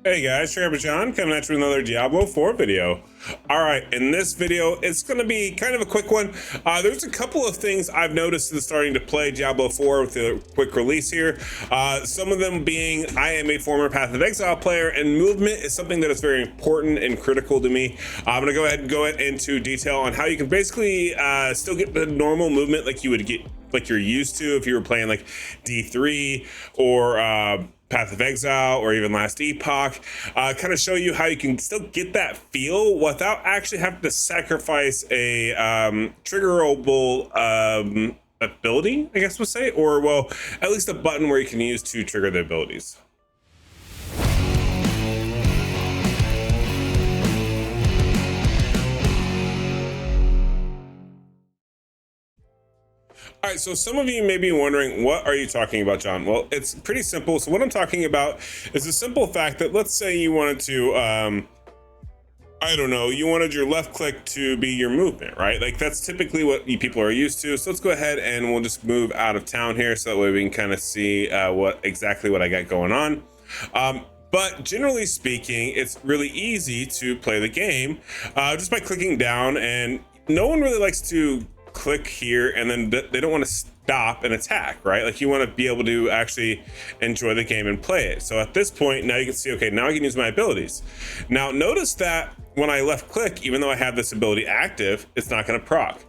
Hey guys, Trevor John coming at you with another Diablo 4 video. Alright, in this video, it's going to be kind of a quick one. There's a couple of things I've noticed in starting to play Diablo 4 with a quick release here. Some of them being, I am a former Path of Exile player, and movement is something that is very important and critical to me. I'm going to go ahead and go into detail on how you can basically still get the normal movement like you would get, like you're used to if you were playing like D3 or Path of Exile or even Last Epoch, kind of show you how you can still get that feel without actually having to sacrifice a triggerable ability, I guess we'll say, or well, at least a button where you can use to trigger the abilities. All right, so some of you may be wondering, what are you talking about, John? Well, it's pretty simple. So what I'm talking about is the simple fact that let's say you wanted to, I don't know, you wanted your left click to be your movement, right? Like that's typically what people are used to. So let's go ahead and we'll just move out of town here so that way we can kind of see exactly what I got going on. But generally speaking, it's really easy to play the game just by clicking down, and no one really likes to click here and then they don't want to stop and attack, right? Like you want to be able to actually enjoy the game and play it. So at this point, now you can see, okay, now I can use my abilities. Now notice that when I left click, even though I have this ability active, it's not going to proc.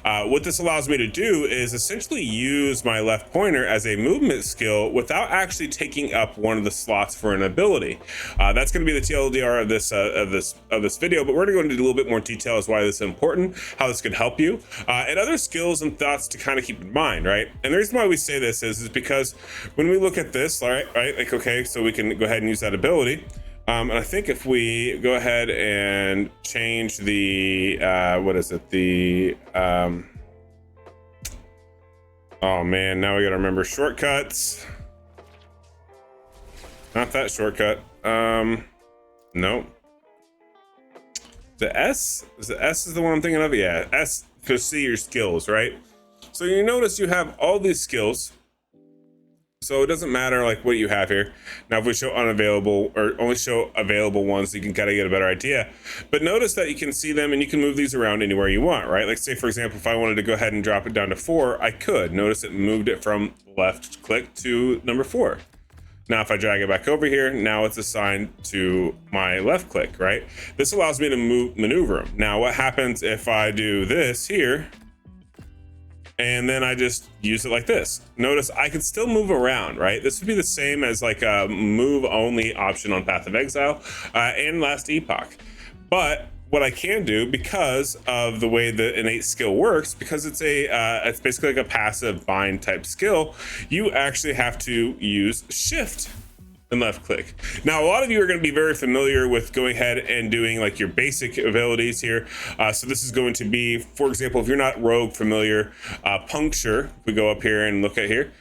What this allows me to do is essentially use my left pointer as a movement skill without actually taking up one of the slots for an ability. That's going to be the TLDR of this video, but we're going to go into a little bit more detail as why this is important, how this could help you, and other skills and thoughts to kind of keep in mind, right? And the reason why we say this is because when we look at this, right, like okay, so we can go ahead and use that ability. And I think if we go ahead and change the, oh man, now we gotta remember shortcuts. Not that shortcut. Nope. The S is the one I'm thinking of. Yeah, S to see your skills, right? So you notice you have all these skills. So it doesn't matter like what you have here. Now, if we show unavailable or only show available ones, you can kind of get a better idea. But notice that you can see them and you can move these around anywhere you want, right? Like say, for example, if I wanted to go ahead and drop it down to 4, I could. Notice it moved it from left click to number 4. Now, if I drag it back over here, now it's assigned to my left click, right? This allows me to maneuver them. Now, what happens if I do this here? And then I just use it like this. Notice I can still move around, right? This would be the same as like a move only option on Path of Exile and Last Epoch. But what I can do, because of the way the innate skill works, because it's it's basically like a passive bind type skill, you actually have to use shift and left click. Now, a lot of you are going to be very familiar with going ahead and doing like your basic abilities here. So this is going to be, for example, if you're not rogue familiar, puncture, if we go up here and look at here,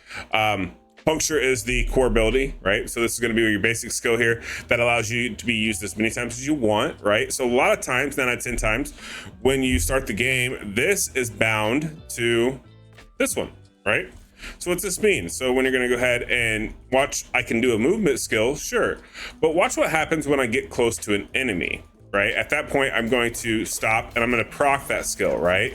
puncture is the core ability, right? So this is going to be your basic skill here that allows you to be used as many times as you want, right? So a lot of times, 9 out of 10 times, when you start the game, this is bound to this one, right? So what's this mean? So when you're going to go ahead and watch, I can do a movement skill, sure. But watch what happens when I get close to an enemy, right? At that point, I'm going to stop and I'm going to proc that skill, right?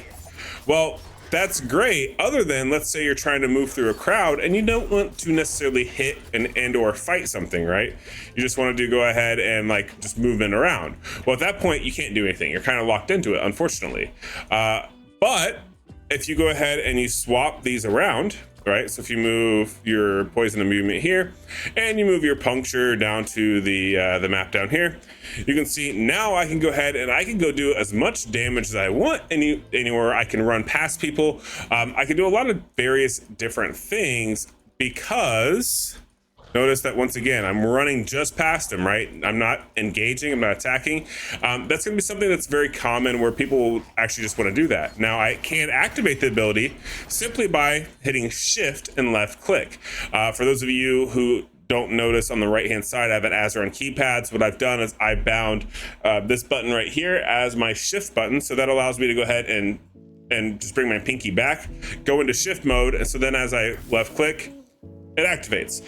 Well, that's great. Other than, let's say you're trying to move through a crowd and you don't want to necessarily hit and or fight something, right? You just want to go ahead and like just movement around. Well, at that point, you can't do anything. You're kind of locked into it, unfortunately. But if you go ahead and you swap these around, right? So if you move your poison and movement here, and you move your puncture down to the map down here, you can see now I can go ahead and I can go do as much damage as I want anywhere. I can run past people. I can do a lot of various different things because notice that once again, I'm running just past him, right? I'm not engaging, I'm not attacking. That's gonna be something that's very common where people will actually just wanna do that. Now I can activate the ability simply by hitting shift and left click. For those of you who don't notice on the right hand side, I have an Azure on keypads. What I've done is I bound this button right here as my shift button. So that allows me to go ahead and just bring my pinky back, go into shift mode. And so then as I left click, it activates.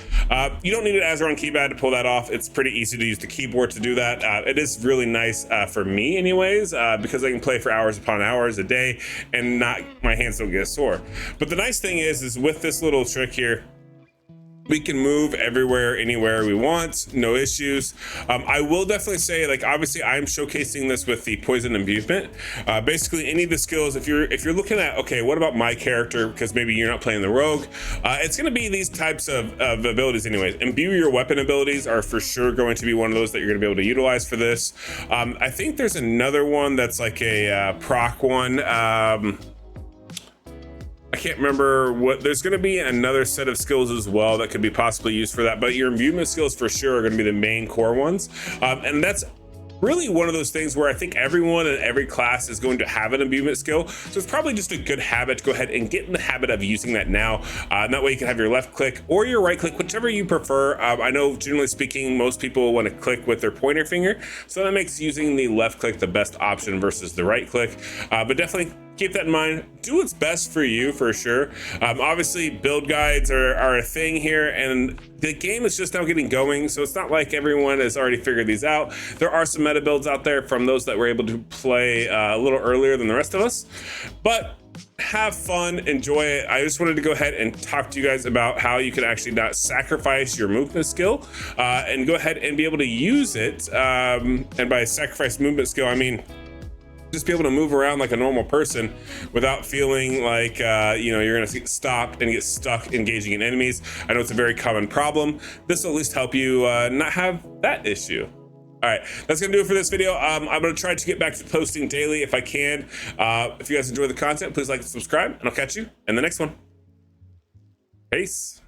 You don't need an Azeron keypad to pull that off. It's pretty easy to use the keyboard to do that. It is really nice for me anyways, because I can play for hours upon hours a day and my hands don't get sore. But the nice thing is with this little trick here, we can move everywhere, anywhere we want, no issues. I will definitely say, like, obviously I'm showcasing this with the poison imbuement. Basically any of the skills, if you're looking at, okay, what about my character? Because maybe you're not playing the rogue. It's gonna be these types of abilities anyways. Imbue your weapon abilities are for sure going to be one of those that you're gonna be able to utilize for this. I think there's another one that's like a proc one. I can't remember what, there's going to be another set of skills as well that could be possibly used for that, but your imbuement skills for sure are going to be the main core ones. And that's really one of those things where I think everyone in every class is going to have an imbuement skill. So it's probably just a good habit to go ahead and get in the habit of using that now. And that way you can have your left click or your right click, whichever you prefer. I know generally speaking, most people want to click with their pointer finger. So that makes using the left click the best option versus the right click. But definitely keep that in mind. Do what's best for you for sure. Obviously build guides are a thing here, and the game is just now getting going, so it's not like everyone has already figured these out. There are some meta builds out there from those that were able to play a little earlier than the rest of us, but have fun, enjoy it. I just wanted to go ahead and talk to you guys about how you can actually not sacrifice your movement skill and go ahead and be able to use it. And by sacrifice movement skill, I mean just be able to move around like a normal person without feeling like you're gonna stop and get stuck engaging in enemies. I know it's a very common problem. This will at least help you not have that issue. All right, that's gonna do it for this video. I'm gonna try to get back to posting daily if I can. If you guys enjoy the content, please like and subscribe, and I'll catch you in the next one. Peace.